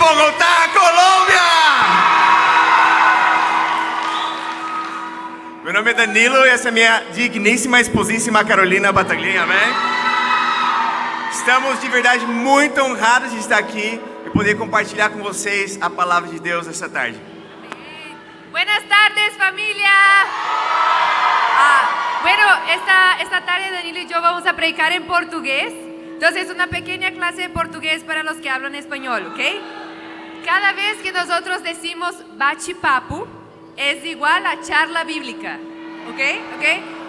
Bogotá, Colômbia! Meu nome é Danilo e essa é minha digníssima, esposíssima Carolina Bataglin, amém? Estamos de verdade muito honrados de estar aqui e poder compartilhar com vocês a palavra de Deus essa tarde. Buenas tardes, familia. Bueno, esta tarde Danilo y yo vamos a predicar en portugués. Entonces, una pequeña clase de portugués para los que hablan español, ¿ok? Cada vez que nosotros decimos bate-papo, es igual a charla bíblica, ¿ok?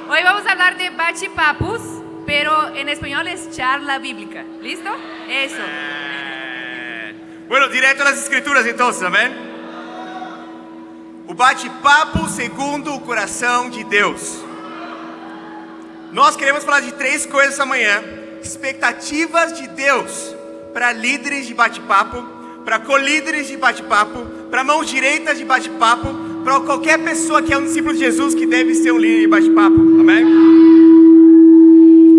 Hoy vamos a hablar de bate-papos, pero en español es charla bíblica. ¿Listo? Eso. Bueno, direto às escrituras entonces, amém? O bate-papo segundo o coração de Deus. Nós queremos falar de três coisas essa manhã: expectativas de Deus para líderes de bate-papo, para co-líderes de bate-papo, para mãos direitas de bate-papo, para qualquer pessoa que é um discípulo de Jesus que deve ser um líder de bate-papo, amém?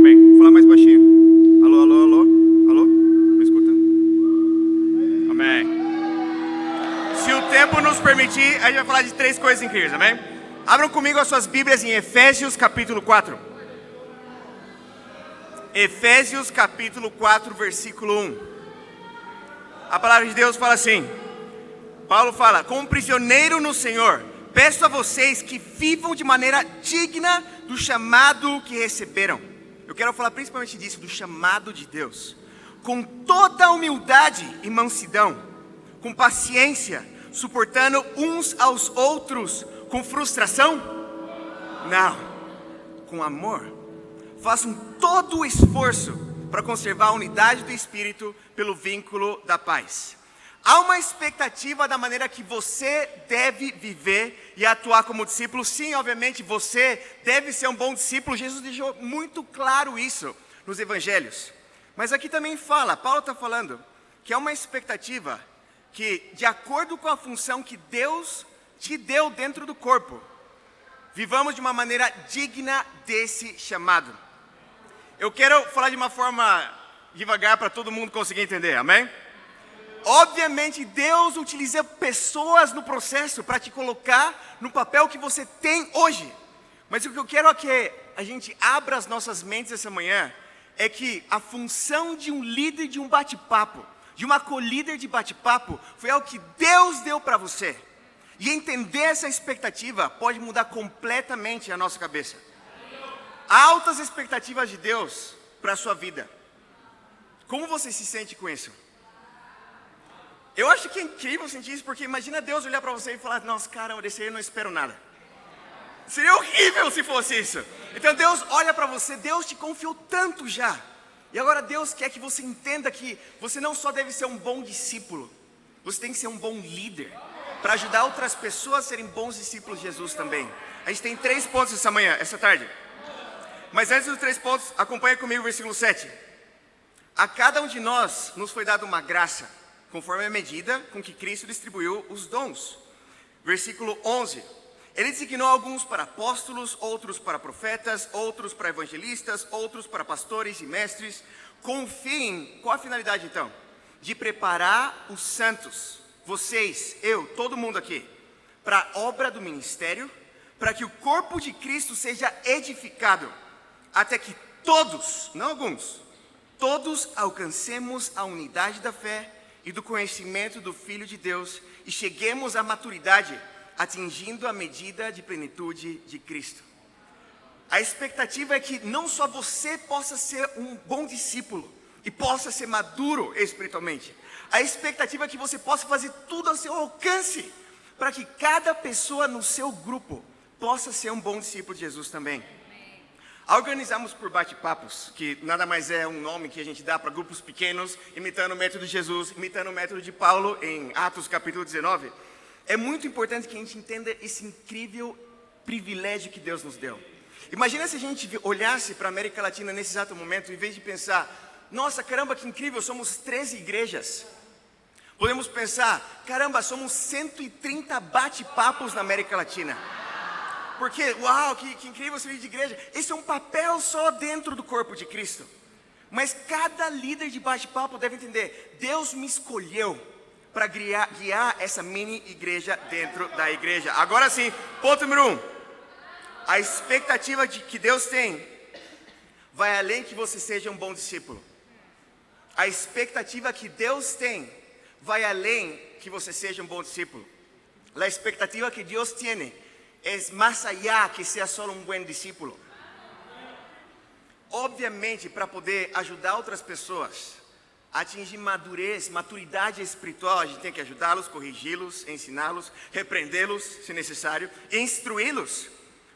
Amém. Vou falar mais baixinho. Alô, alô, alô, alô, me escuta? Amém. Se o tempo nos permitir, a gente vai falar de três coisas incríveis, amém? Abram comigo as suas Bíblias em Efésios capítulo 4. Efésios capítulo 4, versículo 1. A palavra de Deus fala assim. Paulo fala: como prisioneiro no Senhor, peço a vocês que vivam de maneira digna do chamado que receberam. Eu quero falar principalmente disso, do chamado de Deus. Com toda a humildade e mansidão, com paciência, suportando uns aos outros, com frustração? Não, com amor. Façam todo o esforço para conservar a unidade do Espírito pelo vínculo da paz. Há uma expectativa da maneira que você deve viver e atuar como discípulo. Sim, obviamente, você deve ser um bom discípulo. Jesus deixou muito claro isso nos evangelhos. Mas aqui também fala, Paulo está falando, que há uma expectativa que, de acordo com a função que Deus te deu dentro do corpo, vivamos de uma maneira digna desse chamado. Eu quero falar de uma forma devagar para todo mundo conseguir entender, amém? Obviamente Deus utiliza pessoas no processo para te colocar no papel que você tem hoje. Mas o que eu quero é que a gente abra as nossas mentes essa manhã é que a função de um líder de um bate-papo, de uma co-líder de bate-papo, foi algo que Deus deu para você. E entender essa expectativa pode mudar completamente a nossa cabeça. Há altas expectativas de Deus para a sua vida. Como você se sente com isso? Eu acho que é incrível sentir isso, porque imagina Deus olhar para você e falar: nossa, cara, desse aí eu não espero nada. Seria horrível se fosse isso. Então Deus olha para você, Deus te confiou tanto já. E agora Deus quer que você entenda que você não só deve ser um bom discípulo, você tem que ser um bom líder, para ajudar outras pessoas a serem bons discípulos de Jesus também. A gente tem 3 pontos essa tarde. Mas antes dos 3 pontos, acompanhe comigo o versículo 7. A cada um de nós nos foi dada uma graça, conforme a medida com que Cristo distribuiu os dons. Versículo 11. Ele designou alguns para apóstolos, outros para profetas, outros para evangelistas, outros para pastores e mestres. Com o fim, qual a finalidade então? De preparar os santos, vocês, eu, todo mundo aqui, para a obra do ministério, para que o corpo de Cristo seja edificado, até que todos, não alguns, todos alcancemos a unidade da fé e do conhecimento do Filho de Deus e cheguemos à maturidade, atingindo a medida de plenitude de Cristo. A expectativa é que não só você possa ser um bom discípulo e possa ser maduro espiritualmente. A expectativa é que você possa fazer tudo ao seu alcance, para que cada pessoa no seu grupo possa ser um bom discípulo de Jesus também. Organizamos por bate-papos, que nada mais é um nome que a gente dá para grupos pequenos, imitando o método de Jesus, imitando o método de Paulo em Atos capítulo 19. É muito importante que a gente entenda esse incrível privilégio que Deus nos deu. Imagina se a gente olhasse para a América Latina nesse exato momento, em vez de pensar: nossa, caramba, que incrível, somos 13 igrejas. Podemos pensar: caramba, somos 130 bate-papos na América Latina. Porque, uau, que incrível servir de igreja. Esse é um papel só dentro do corpo de Cristo. Mas cada líder de bate-papo deve entender: Deus me escolheu para guiar essa mini igreja dentro da igreja. Agora sim, ponto número 1. A expectativa que Deus tem vai além que você seja um bom discípulo. A expectativa que Deus tem vai além que você seja um bom discípulo. A expectativa que Deus tem é mais allá que ser só um bom discípulo. Obviamente, para poder ajudar outras pessoas a atingir maturidade espiritual, a gente tem que ajudá-los, corrigi-los, ensiná-los, repreendê-los, se necessário, instruí-los.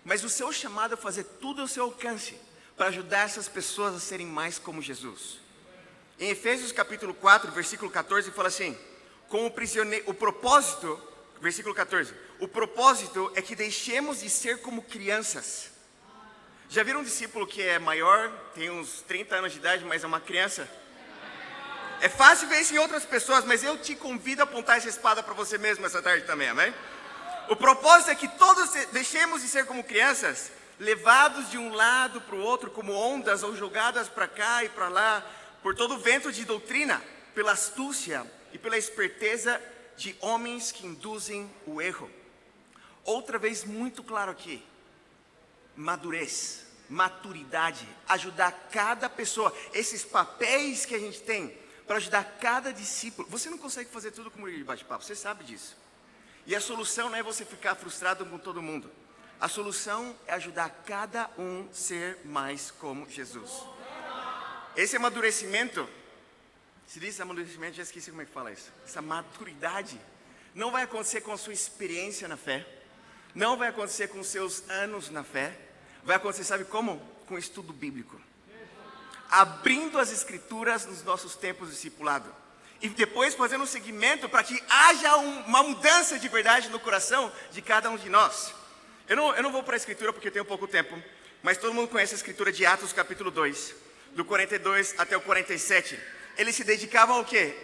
Mas o seu chamado é fazer tudo ao seu alcance para ajudar essas pessoas a serem mais como Jesus. Em Efésios capítulo 4, versículo 14, fala assim: o propósito, versículo 14, o propósito é que deixemos de ser como crianças. Já viram um discípulo que é maior, tem uns 30 anos de idade, mas é uma criança? É fácil ver isso em outras pessoas, mas eu te convido a apontar essa espada para você mesmo essa tarde também, amém? O propósito é que todos deixemos de ser como crianças, levados de um lado para o outro como ondas ou jogadas para cá e para lá, por todo o vento de doutrina, pela astúcia e pela esperteza de homens que induzem o erro. Outra vez muito claro aqui, maturidade, ajudar cada pessoa, esses papéis que a gente tem para ajudar cada discípulo. Você não consegue fazer tudo como líder de bate-papo, você sabe disso. E a solução não é você ficar frustrado com todo mundo. A solução é ajudar cada um a ser mais como Jesus. Esse amadurecimento, se diz amadurecimento, já esqueci como é que fala isso. Essa maturidade não vai acontecer com a sua experiência na fé, não vai acontecer com os seus anos na fé, vai acontecer, sabe como? Com o estudo bíblico. Abrindo as escrituras nos nossos tempos de discipulado. E depois fazendo um seguimento para que haja uma mudança de verdade no coração de cada um de nós. Eu não vou para a escritura porque eu tenho pouco tempo, mas todo mundo conhece a escritura de Atos capítulo 2, do 42 até o 47. Eles se dedicavam ao quê?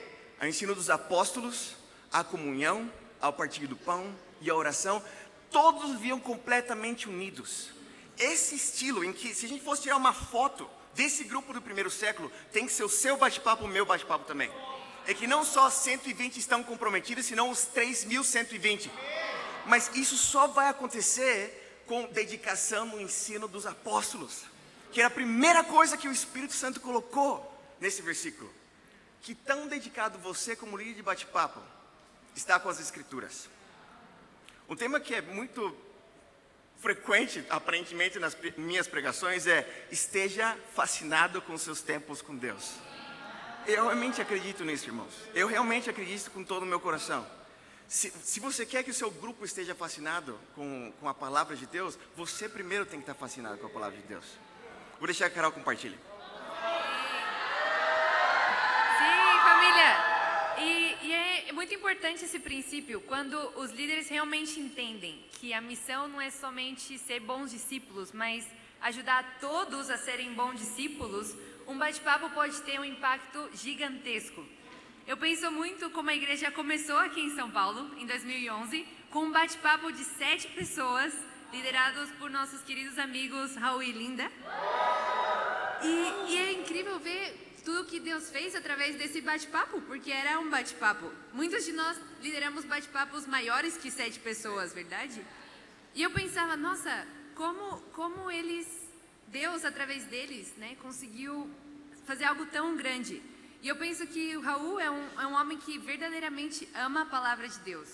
Ao ensino dos apóstolos, à comunhão, ao partir do pão e à oração. Todos viviam completamente unidos. Esse estilo em que, se a gente fosse tirar uma foto desse grupo do primeiro século, tem que ser o seu bate-papo, o meu bate-papo também. É que não só 120 estão comprometidos, senão os 3.120. Mas isso só vai acontecer com dedicação no ensino dos apóstolos, que era a primeira coisa que o Espírito Santo colocou nesse versículo. Que tão dedicado você como líder de bate-papo está com as escrituras. Um tema que é muito frequente, aparentemente, nas minhas pregações é: esteja fascinado com seus tempos com Deus. Eu realmente acredito nisso, irmãos. Eu realmente acredito com todo o meu coração. Se você quer que o seu grupo esteja fascinado com a palavra de Deus, você primeiro tem que estar fascinado com a palavra de Deus. Vou deixar que a Carol compartilhe. Sim, família. E é muito importante esse princípio, quando os líderes realmente entendem que a missão não é somente ser bons discípulos, mas ajudar todos a serem bons discípulos. Um bate-papo pode ter um impacto gigantesco. Eu penso muito como a igreja começou aqui em São Paulo, em 2011, com um bate-papo de 7 pessoas, liderados por nossos queridos amigos Raul e Linda. E é incrível ver tudo que Deus fez através desse bate-papo, porque era um bate-papo. Muitos de nós lideramos bate-papos maiores que 7 pessoas, verdade? E eu pensava, nossa, como Deus, através deles, né, conseguiu fazer algo tão grande. E eu penso que o Raul é um homem que verdadeiramente ama a palavra de Deus.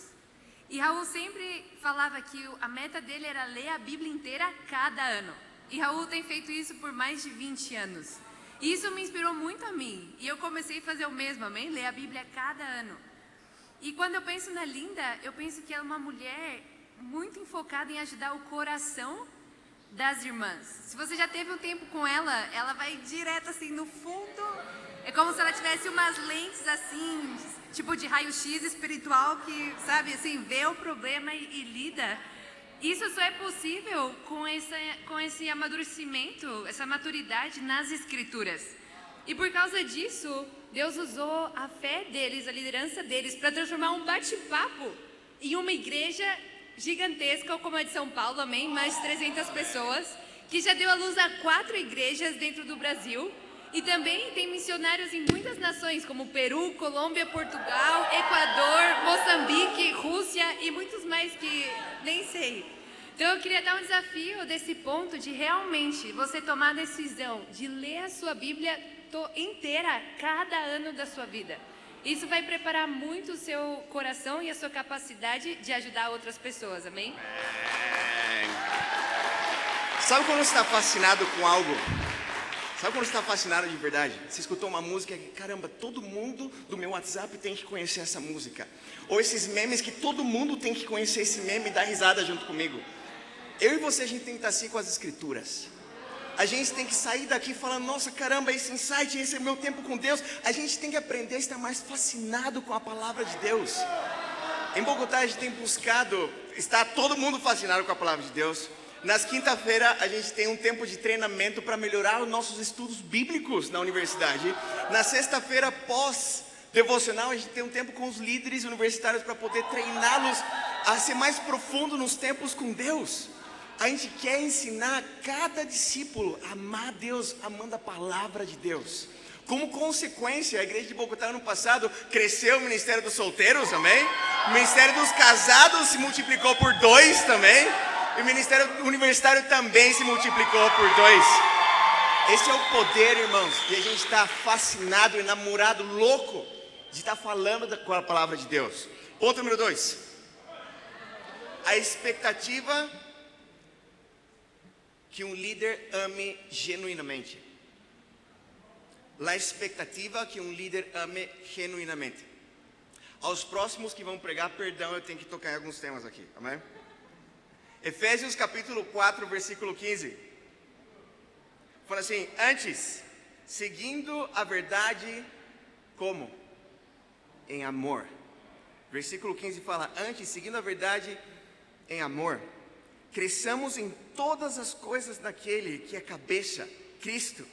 E Raul sempre falava que a meta dele era ler a Bíblia inteira cada ano. E Raul tem feito isso por mais de 20 anos. E isso me inspirou muito a mim. E eu comecei a fazer o mesmo, amém? Ler a Bíblia cada ano. E quando eu penso na Linda, eu penso que ela é uma mulher muito enfocada em ajudar o coração das irmãs. Se você já teve um tempo com ela, ela vai direto assim no fundo. É como se ela tivesse umas lentes assim, tipo de raio-x espiritual que, sabe, assim, vê o problema e lida. Isso só é possível com esse amadurecimento, essa maturidade nas escrituras. E por causa disso, Deus usou a fé deles, a liderança deles, para transformar um bate-papo em uma igreja gigantesca, como a de São Paulo, amém? Mais de 300 pessoas, que já deu à luz a 4 igrejas dentro do Brasil. E também tem missionários em muitas nações, como Peru, Colômbia, Portugal, Equador, Moçambique, Rússia e muitos mais que nem sei. Então eu queria dar um desafio desse ponto de realmente você tomar a decisão de ler a sua Bíblia inteira, cada ano da sua vida. Isso vai preparar muito o seu coração e a sua capacidade de ajudar outras pessoas, amém? Sabe quando você está fascinado com algo? Sabe quando você está fascinado de verdade? Você escutou uma música que, caramba, todo mundo do meu WhatsApp tem que conhecer essa música. Ou esses memes que todo mundo tem que conhecer esse meme e dar risada junto comigo. Eu e você, a gente tem que estar assim com as escrituras. A gente tem que sair daqui falando, nossa, caramba, esse insight, esse é o meu tempo com Deus. A gente tem que aprender a estar mais fascinado com a palavra de Deus. Em Bogotá, a gente tem buscado estar todo mundo fascinado com a palavra de Deus. Nas quinta-feira, a gente tem um tempo de treinamento para melhorar os nossos estudos bíblicos na universidade. Na sexta-feira, pós-devocional, a gente tem um tempo com os líderes universitários para poder treiná-los a ser mais profundo nos tempos com Deus. A gente quer ensinar cada discípulo a amar Deus, amando a palavra de Deus. Como consequência, a igreja de Bogotá ano passado cresceu o ministério dos solteiros, amém? O ministério dos casados se multiplicou por 2 também. E o ministério universitário também se multiplicou por 2. Esse é o poder, irmãos, de a gente estar fascinado, enamorado, louco de estar falando com a palavra de Deus. Ponto número 2. A expectativa que um líder ame genuinamente. A expectativa que um líder ame genuinamente. Aos próximos que vão pregar, perdão, eu tenho que tocar em alguns temas aqui, amém? Efésios capítulo 4, versículo 15. Fala assim, antes, seguindo a verdade, como? Em amor. Versículo 15 fala, antes, seguindo a verdade, em amor. Cresçamos em todas as coisas naquele que é cabeça, Cristo.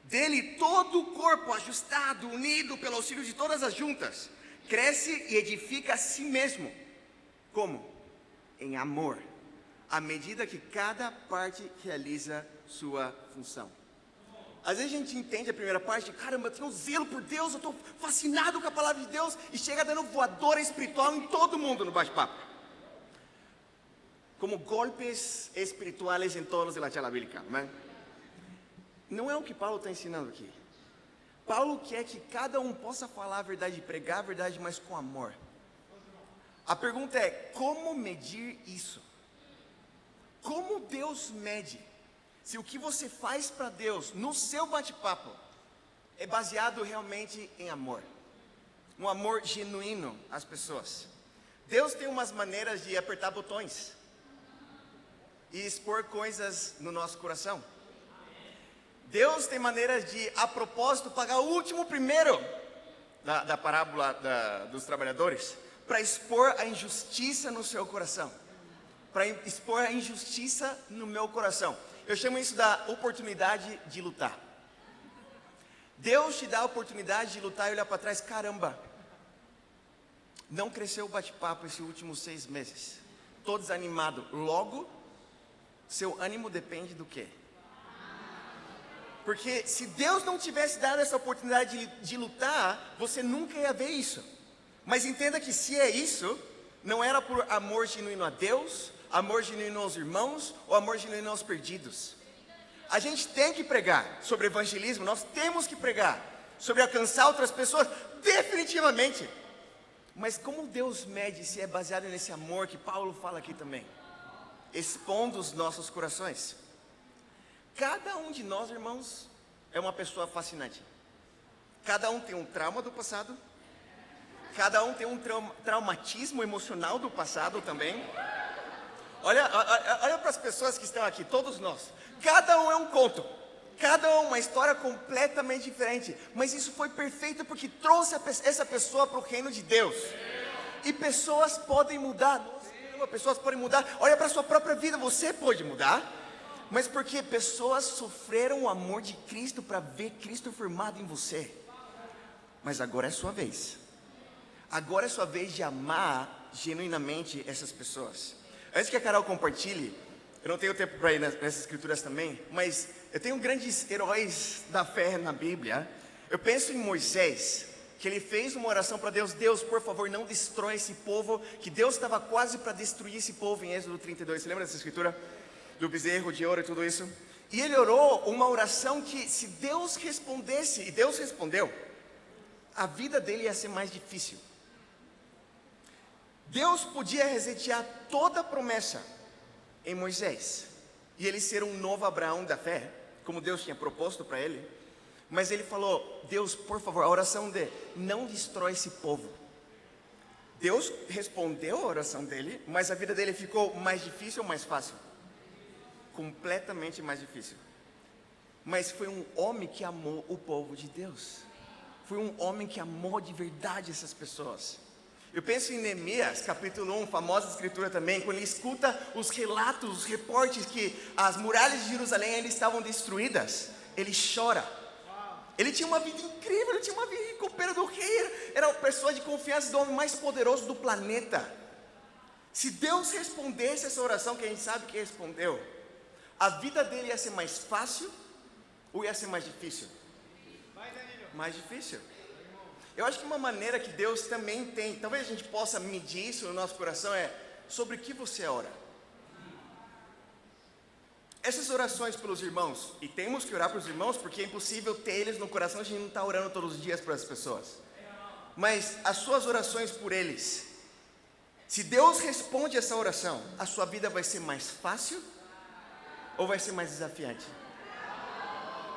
Dele todo o corpo ajustado, unido pelo auxílio de todas as juntas, cresce e edifica a si mesmo. Como? Em amor. À medida que cada parte realiza sua função. Às vezes a gente entende a primeira parte, caramba, eu tenho um zelo por Deus, eu estou fascinado com a palavra de Deus, e chega dando voadora espiritual em todo mundo no bate-papo. Como golpes espirituais em todos de la charla bíblica, né? Não é o que Paulo está ensinando aqui. Paulo quer que cada um possa falar a verdade, pregar a verdade, mas com amor. A pergunta é, como medir isso? Como Deus mede se o que você faz para Deus no seu bate-papo é baseado realmente em amor? Um amor genuíno às pessoas. Deus tem umas maneiras de apertar botões e expor coisas no nosso coração. Deus tem maneiras de, a propósito, pagar o último primeiro da parábola dos trabalhadores, para expor a injustiça no seu coração. Para expor a injustiça no meu coração. Eu chamo isso da oportunidade de lutar. Deus te dá a oportunidade de lutar e olhar para trás, caramba, não cresceu o bate-papo esses últimos 6 meses. Estou desanimado. Logo, seu ânimo depende do quê? Porque se Deus não tivesse dado essa oportunidade de lutar, você nunca ia ver isso. Mas entenda que se é isso, não era por amor genuíno a Deus, amor genuíno aos irmãos, ou amor genuíno aos perdidos. A gente tem que pregar sobre evangelismo, nós temos que pregar sobre alcançar outras pessoas, definitivamente. Mas como Deus mede se é baseado nesse amor que Paulo fala aqui também? Expondo os nossos corações. Cada um de nós, irmãos, é uma pessoa fascinante. Cada um tem um trauma do passado. Cada um tem um traumatismo emocional do passado também. Olha para as pessoas que estão aqui, todos nós. Cada um é um conto. Cada um uma história completamente diferente. Mas isso foi perfeito porque trouxe essa pessoa para o reino de Deus. E pessoas podem mudar. Pessoas podem mudar. Olha para a sua própria vida, você pode mudar. Mas porque pessoas sofreram o amor de Cristo para ver Cristo formado em você. Mas agora é sua vez. Agora é sua vez de amar genuinamente essas pessoas. Antes que a Carol compartilhe, eu não tenho tempo para ir nessas escrituras também, mas eu tenho grandes heróis da fé na Bíblia. Eu penso em Moisés, que ele fez uma oração para Deus: Deus, por favor, não destrói esse povo, que Deus estava quase para destruir esse povo em Êxodo 32. Você lembra dessa escritura? Do bezerro de ouro e tudo isso. E ele orou uma oração que, se Deus respondesse, e Deus respondeu, a vida dele ia ser mais difícil. Deus podia resetear toda a promessa em Moisés, e ele ser um novo Abraão da fé, como Deus tinha proposto para ele. Mas ele falou: Deus, por favor, a oração dele, não destrói esse povo. Deus respondeu a oração dele, mas a vida dele ficou mais difícil ou mais fácil? Completamente mais difícil. Mas foi um homem que amou o povo de Deus. Foi um homem que amou de verdade essas pessoas. Eu penso em Neemias, capítulo 1, famosa escritura também, quando ele escuta os relatos, os reportes que as muralhas de Jerusalém ainda estavam destruídas, ele chora. Ele tinha uma vida incrível, ele tinha uma vida de copeiro do rei, era uma pessoa de confiança do homem mais poderoso do planeta. Se Deus respondesse essa oração, que a gente sabe que respondeu, a vida dele ia ser mais fácil ou ia ser mais difícil? Mais difícil. Eu acho que uma maneira que Deus também tem, talvez a gente possa medir isso no nosso coração, é sobre o que você ora. Essas orações pelos irmãos, e temos que orar pelos irmãos, porque é impossível ter eles no coração, a gente não está orando todos os dias para as pessoas. Mas as suas orações por eles, se Deus responde essa oração, a sua vida vai ser mais fácil ou vai ser mais desafiante?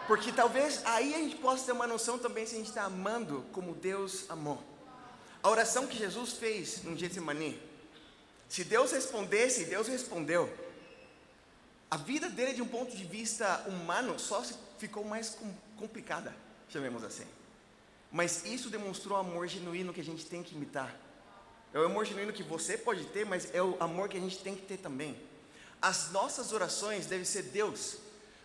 Porque talvez aí a gente possa ter uma noção também se a gente está amando como Deus amou. A oração que Jesus fez no Getsemani, se Deus respondesse, e Deus respondeu, a vida dele de um ponto de vista humano só ficou mais complicada, chamemos assim. Mas isso demonstrou o amor genuíno que a gente tem que imitar. É o amor genuíno que você pode ter, mas é o amor que a gente tem que ter também. As nossas orações devem ser: Deus,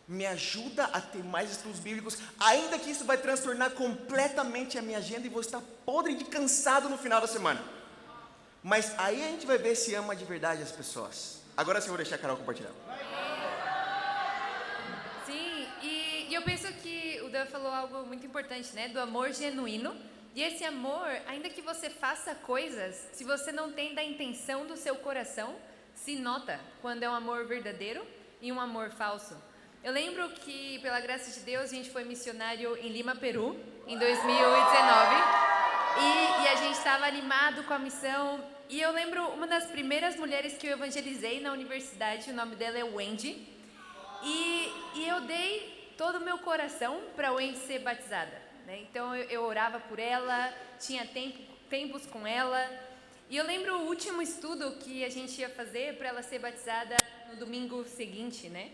me ajuda a ter mais estudos bíblicos, ainda que isso vai transtornar completamente a minha agenda e vou estar podre de cansado no final da semana. Mas aí a gente vai ver se ama de verdade as pessoas. Agora sim eu vou deixar a Carol compartilhar. Sim, e eu penso que o Dan falou algo muito importante, né? Do amor genuíno. E esse amor, ainda que você faça coisas, se você não tem da intenção do seu coração, se nota quando é um amor verdadeiro e um amor falso. Eu lembro que, pela graça de Deus, a gente foi missionário em Lima, Peru, em 2019. E a gente estava animado com a missão. E eu lembro uma das primeiras mulheres que eu evangelizei na universidade, o nome dela é Wendy. E eu dei todo o meu coração para a Wendy ser batizada, né? Então eu orava por ela, tinha tempos com ela. E eu lembro o último estudo que a gente ia fazer para ela ser batizada no domingo seguinte, né?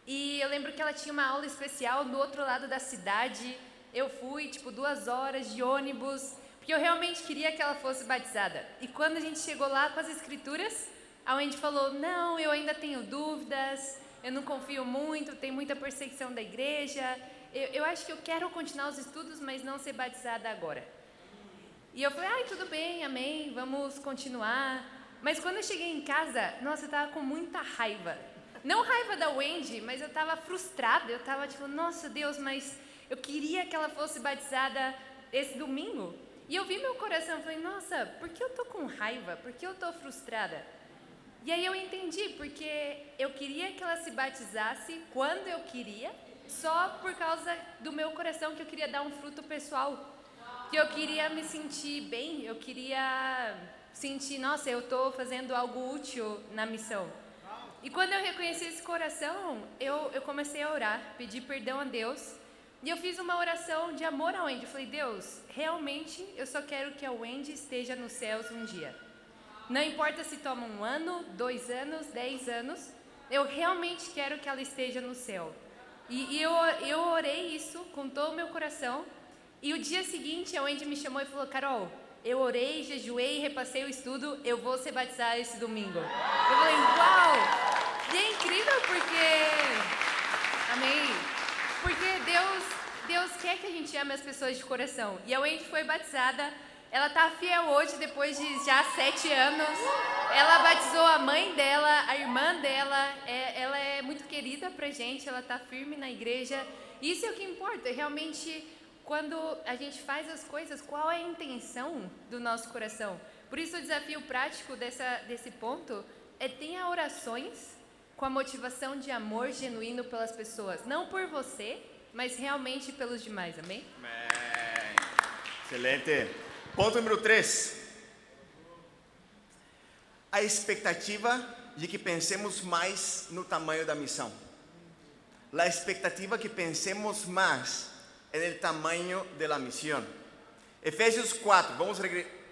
E eu lembro que ela tinha uma aula especial do outro lado da cidade. Eu fui, 2 horas de ônibus, porque eu realmente queria que ela fosse batizada. E quando a gente chegou lá com as escrituras, a Wendy falou: não, eu ainda tenho dúvidas, eu não confio muito, tem muita perseguição da igreja, eu acho que eu quero continuar os estudos, mas não ser batizada agora. E eu falei: ai, tudo bem, amém, vamos continuar. Mas quando eu cheguei em casa, nossa, eu estava com muita raiva. Não raiva da Wendy, mas eu estava frustrada. Eu estava nossa Deus, mas eu queria que ela fosse batizada esse domingo. E eu vi meu coração e falei: nossa, por que eu estou com raiva? Por que eu estou frustrada? E aí eu entendi, porque eu queria que ela se batizasse quando eu queria, só por causa do meu coração, que eu queria dar um fruto pessoal. Que eu queria me sentir bem, eu queria sentir, nossa, eu estou fazendo algo útil na missão. E quando eu reconheci esse coração, eu comecei a orar, pedir perdão a Deus. E eu fiz uma oração de amor a Wendy. Eu falei: Deus, realmente eu só quero que a Wendy esteja nos céus um dia. Não importa se toma 1 ano, 2 anos, 10 anos. Eu realmente quero que ela esteja no céu. E eu orei isso com todo o meu coração. E o dia seguinte a Wendy me chamou e falou: Carol, eu orei, jejuei, repassei o estudo, eu vou ser batizada esse domingo. Eu falei: uau! E é incrível porque, amém, porque Deus quer que a gente ame as pessoas de coração. E a Wendy foi batizada, Ela tá fiel hoje, depois de já 7 anos. Ela batizou a mãe dela, a irmã dela. Ela é muito querida pra gente, ela tá firme na igreja. Isso é o que importa, realmente, quando a gente faz as coisas, qual é a intenção do nosso coração? Por isso o desafio prático desse ponto é tenha orações com a motivação de amor genuíno pelas pessoas. Não por você, mas realmente pelos demais, amém? Amém. Excelente. Ponto número 3. A expectativa de que pensemos mais no tamanho da missão. A expectativa que pensemos mais no tamanho da missão. Efésios 4, vamos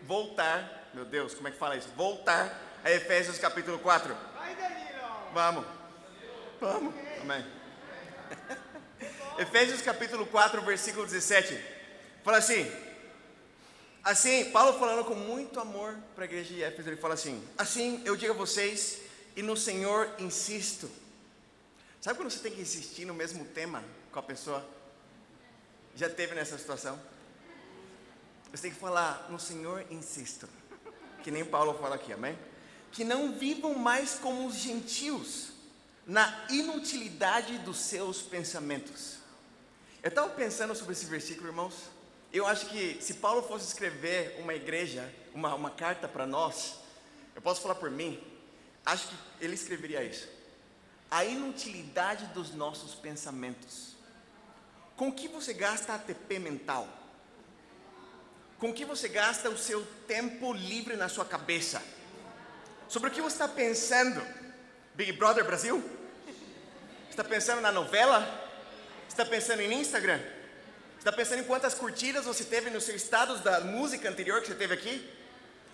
voltar, meu Deus, como é que fala isso? Voltar a Efésios capítulo 4. Vamos, amém. Efésios capítulo 4, versículo 17, fala assim, Paulo falando com muito amor para a igreja de Éfeso, ele fala assim eu digo a vocês, e no Senhor insisto. Sabe quando você tem que insistir no mesmo tema com a pessoa? Já teve nessa situação? Você tem que falar, no Senhor insisto, que nem Paulo fala aqui, amém? Que não vivam mais como os gentios, na inutilidade dos seus pensamentos. Eu estava pensando sobre esse versículo, irmãos. Eu acho que se Paulo fosse escrever uma igreja, uma carta para nós, eu posso falar por mim, acho que ele escreveria isso. A inutilidade dos nossos pensamentos. Com que você gasta ATP mental? Com que você gasta o seu tempo livre na sua cabeça? Sobre o que você está pensando? Big Brother Brasil? Você está pensando na novela? Você está pensando em Instagram? Você está pensando em quantas curtidas você teve no seu status da música anterior que você teve aqui?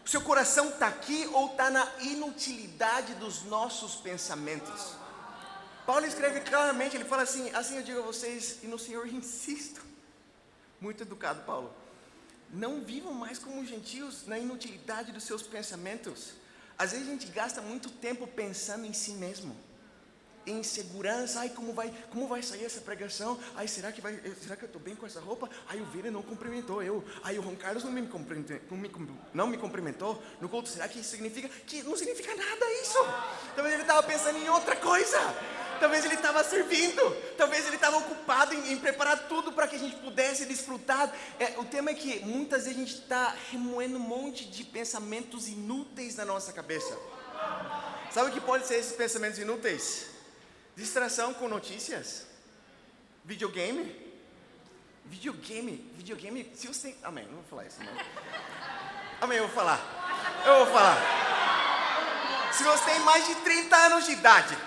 O seu coração está aqui ou está na inutilidade dos nossos pensamentos? Paulo escreve claramente, ele fala assim eu digo a vocês, e no Senhor insisto. Muito educado, Paulo. Não vivam mais como gentios na inutilidade dos seus pensamentos. Às vezes a gente gasta muito tempo pensando em si mesmo, em insegurança. Como vai sair essa pregação? Será que eu estou bem com essa roupa? O Vini não cumprimentou eu. O Juan Carlos não me cumprimentou no culto. Será que isso significa? Que não significa nada isso. Talvez ele estava pensando em outra coisa. Talvez ele estava servindo, talvez ele estava ocupado em preparar tudo para que a gente pudesse desfrutar. O tema é que muitas vezes a gente está remoendo um monte de pensamentos inúteis na nossa cabeça. Sabe o que pode ser esses pensamentos inúteis? Distração com notícias, videogame, se você tem... Amém, não vou falar isso não. Amém, eu vou falar. Se você tem mais de 30 anos de idade,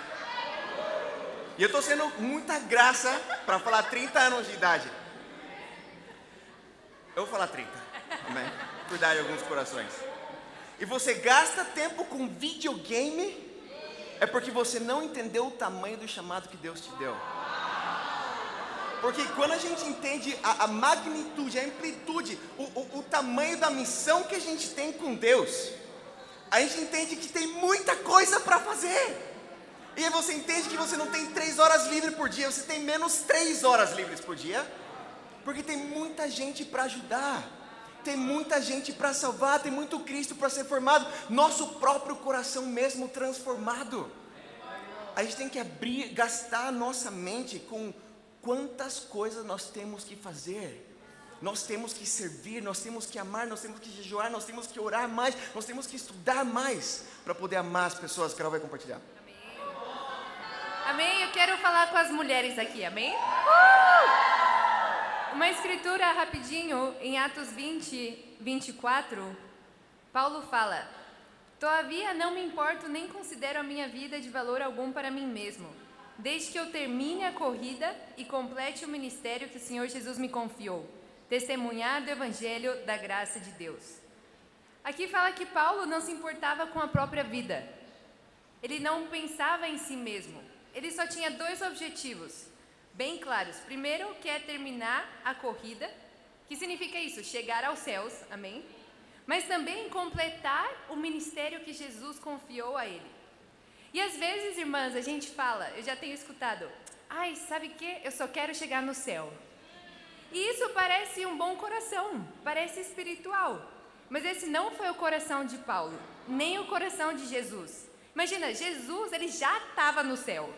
e eu estou sendo muita graça para falar 30 anos de idade. Eu vou falar 30, amém? Cuidar de alguns corações. E você gasta tempo com videogame, é porque você não entendeu o tamanho do chamado que Deus te deu. Porque quando a gente entende a magnitude, a amplitude, o tamanho da missão que a gente tem com Deus, a gente entende que tem muita coisa para fazer. E aí você entende que você não tem 3 horas livres por dia, você tem menos 3 horas livres por dia, porque tem muita gente para ajudar, tem muita gente para salvar, tem muito Cristo para ser formado, nosso próprio coração mesmo transformado. A gente tem que gastar a nossa mente com quantas coisas nós temos que fazer. Nós temos que servir, nós temos que amar, nós temos que jejuar, nós temos que orar mais, nós temos que estudar mais para poder amar as pessoas que ela vai compartilhar. Amém? Eu quero falar com as mulheres aqui, amém? Uma escritura rapidinho, em Atos 20, 24, Paulo fala: todavia não me importo nem considero a minha vida de valor algum para mim mesmo, desde que eu termine a corrida e complete o ministério que o Senhor Jesus me confiou, testemunhar do Evangelho da graça de Deus. Aqui fala que Paulo não se importava com a própria vida, ele não pensava em si mesmo. Ele só tinha 2 objetivos bem claros. Primeiro, que é terminar a corrida, que significa isso, chegar aos céus, amém? Mas também completar o ministério que Jesus confiou a ele. E às vezes, irmãs, a gente fala, eu já tenho escutado, sabe o que? Eu só quero chegar no céu. E isso parece um bom coração, parece espiritual. Mas esse não foi o coração de Paulo, nem o coração de Jesus. Imagina, Jesus, ele já estava no céu.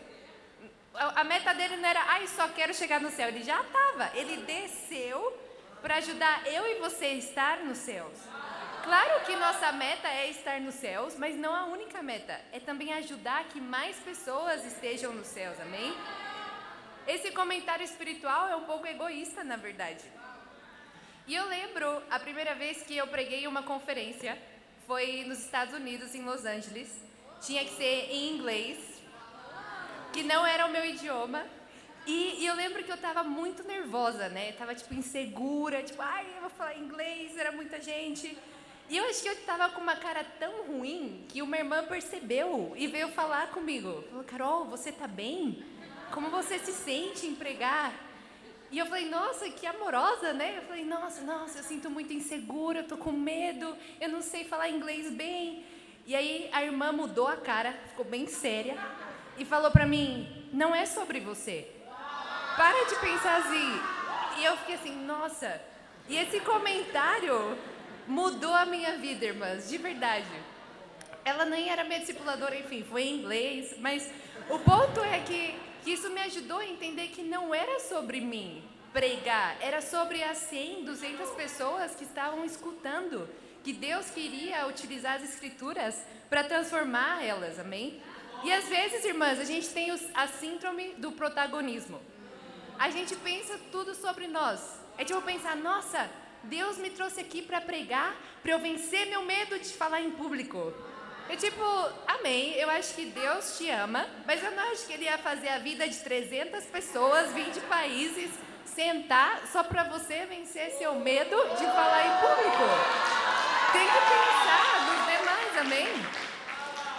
A meta dele não era, só quero chegar no céu. Ele já estava. Ele desceu para ajudar eu e você a estar nos céus. Claro que nossa meta é estar nos céus, mas não a única meta. É também ajudar que mais pessoas estejam nos céus, amém? Esse comentário espiritual é um pouco egoísta, na verdade. E eu lembro, a primeira vez que eu preguei em uma conferência, foi nos Estados Unidos, em Los Angeles. Tinha que ser em inglês, que não era o meu idioma. E eu lembro que eu tava muito nervosa, né? Tava, insegura, eu vou falar inglês, era muita gente. E eu acho que eu tava com uma cara tão ruim que uma irmã percebeu e veio falar comigo. Falou, Carol, você tá bem? Como você se sente em pregar? E eu falei, nossa, que amorosa, né? Eu falei, nossa, eu sinto muito insegura, eu tô com medo, eu não sei falar inglês bem. E aí a irmã mudou a cara, ficou bem séria e falou pra mim, não é sobre você. Para de pensar assim. E eu fiquei assim, nossa. E esse comentário mudou a minha vida, irmãs, de verdade. Ela nem era minha discipuladora, enfim, foi em inglês, mas o ponto é que isso me ajudou a entender que não era sobre mim pregar, era sobre as 100, 200 pessoas que estavam escutando, que Deus queria utilizar as escrituras para transformar elas, amém? E às vezes, irmãs, a gente tem a síndrome do protagonismo. A gente pensa tudo sobre nós. É pensar, nossa, Deus me trouxe aqui para pregar, para eu vencer meu medo de falar em público. Amém, eu acho que Deus te ama, mas eu não acho que Ele ia fazer a vida de 300 pessoas, 20 países, sentar só para você vencer seu medo de falar em público. Tem que pensar nos demais, amém?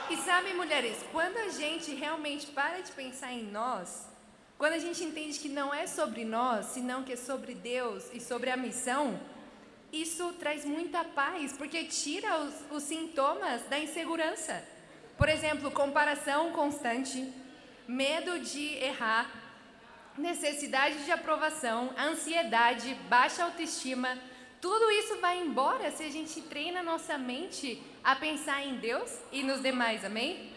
E sabe, mulheres, quando a gente realmente para de pensar em nós, quando a gente entende que não é sobre nós, senão que é sobre Deus e sobre a missão, isso traz muita paz, porque tira os sintomas da insegurança. Por exemplo, comparação constante, medo de errar, necessidade de aprovação, ansiedade, baixa autoestima. Tudo isso vai embora se a gente treina nossa mente a pensar em Deus e nos demais, amém?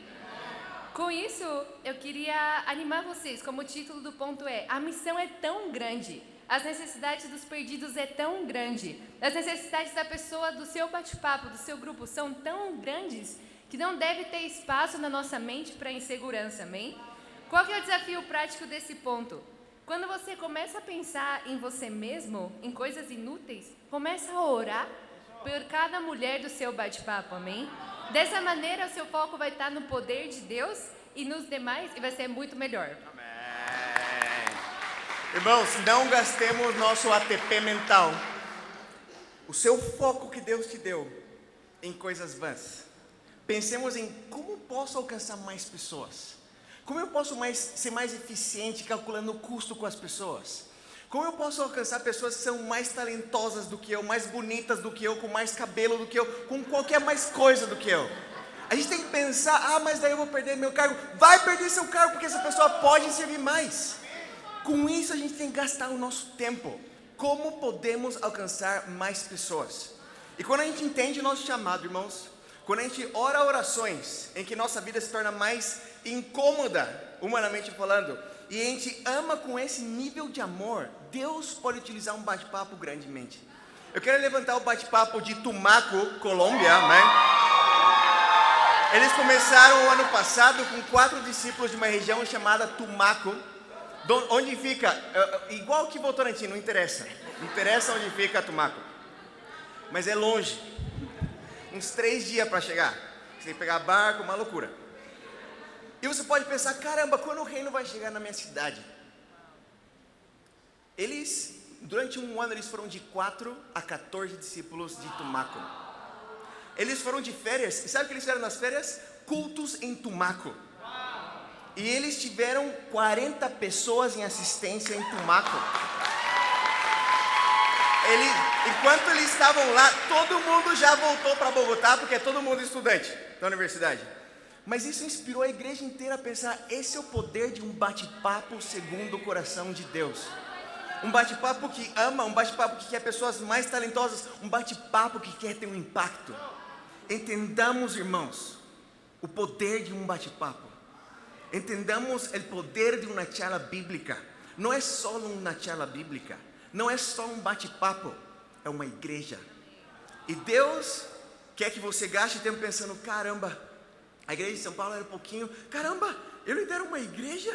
Com isso, eu queria animar vocês, como o título do ponto é, a missão é tão grande. As necessidades dos perdidos é tão grande. As necessidades da pessoa, do seu bate-papo, do seu grupo, são tão grandes que não deve ter espaço na nossa mente para insegurança, amém? Qual que é o desafio prático desse ponto? Quando você começa a pensar em você mesmo, em coisas inúteis, começa a orar por cada mulher do seu bate-papo, amém? Dessa maneira, o seu foco vai estar no poder de Deus e nos demais e vai ser muito melhor. Irmãos, não gastemos nosso ATP mental, o seu foco que Deus te deu, em coisas vãs. Pensemos em como posso alcançar mais pessoas, como eu posso ser mais eficiente calculando o custo com as pessoas, como eu posso alcançar pessoas que são mais talentosas do que eu, mais bonitas do que eu, com mais cabelo do que eu, com qualquer mais coisa do que eu. A gente tem que pensar, mas daí eu vou perder meu cargo. Vai perder seu cargo porque essa pessoa pode servir mais. Com isso a gente tem que gastar o nosso tempo. Como podemos alcançar mais pessoas? E quando a gente entende o nosso chamado, irmãos, quando a gente ora orações em que nossa vida se torna mais incômoda, humanamente falando, e a gente ama com esse nível de amor, Deus pode utilizar um bate-papo grandemente. Eu quero levantar o bate-papo de Tumaco, Colômbia, né? Eles começaram o ano passado com 4 discípulos de uma região chamada Tumaco. Onde fica, igual que Votorantim, não interessa onde fica Tumaco, mas é longe, uns 3 dias para chegar, você tem que pegar barco, uma loucura. E você pode pensar, caramba, quando o reino vai chegar na minha cidade? Durante um ano, eles foram de 4 a 14 discípulos de Tumaco. Eles foram de férias, e sabe o que eles fizeram nas férias? Cultos em Tumaco. E eles tiveram 40 pessoas em assistência em Tumaco. Enquanto eles estavam lá, todo mundo já voltou para Bogotá, porque é todo mundo estudante da universidade. Mas isso inspirou a igreja inteira a pensar, esse é o poder de um bate-papo segundo o coração de Deus. Um bate-papo que ama, um bate-papo que quer pessoas mais talentosas, um bate-papo que quer ter um impacto. Entendamos, irmãos, o poder de um bate-papo. Entendamos o poder de uma charla bíblica. Não é só uma charla bíblica, não é só um bate-papo, é uma igreja. E Deus quer que você gaste tempo pensando, caramba, a igreja de São Paulo era um pouquinho, caramba, eu lidero uma igreja?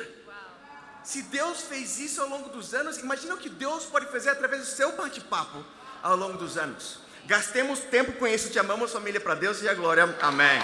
Se Deus fez isso ao longo dos anos, imagina o que Deus pode fazer através do seu bate-papo ao longo dos anos. Gastemos tempo com isso, te amamos, família, para Deus e a glória, amém.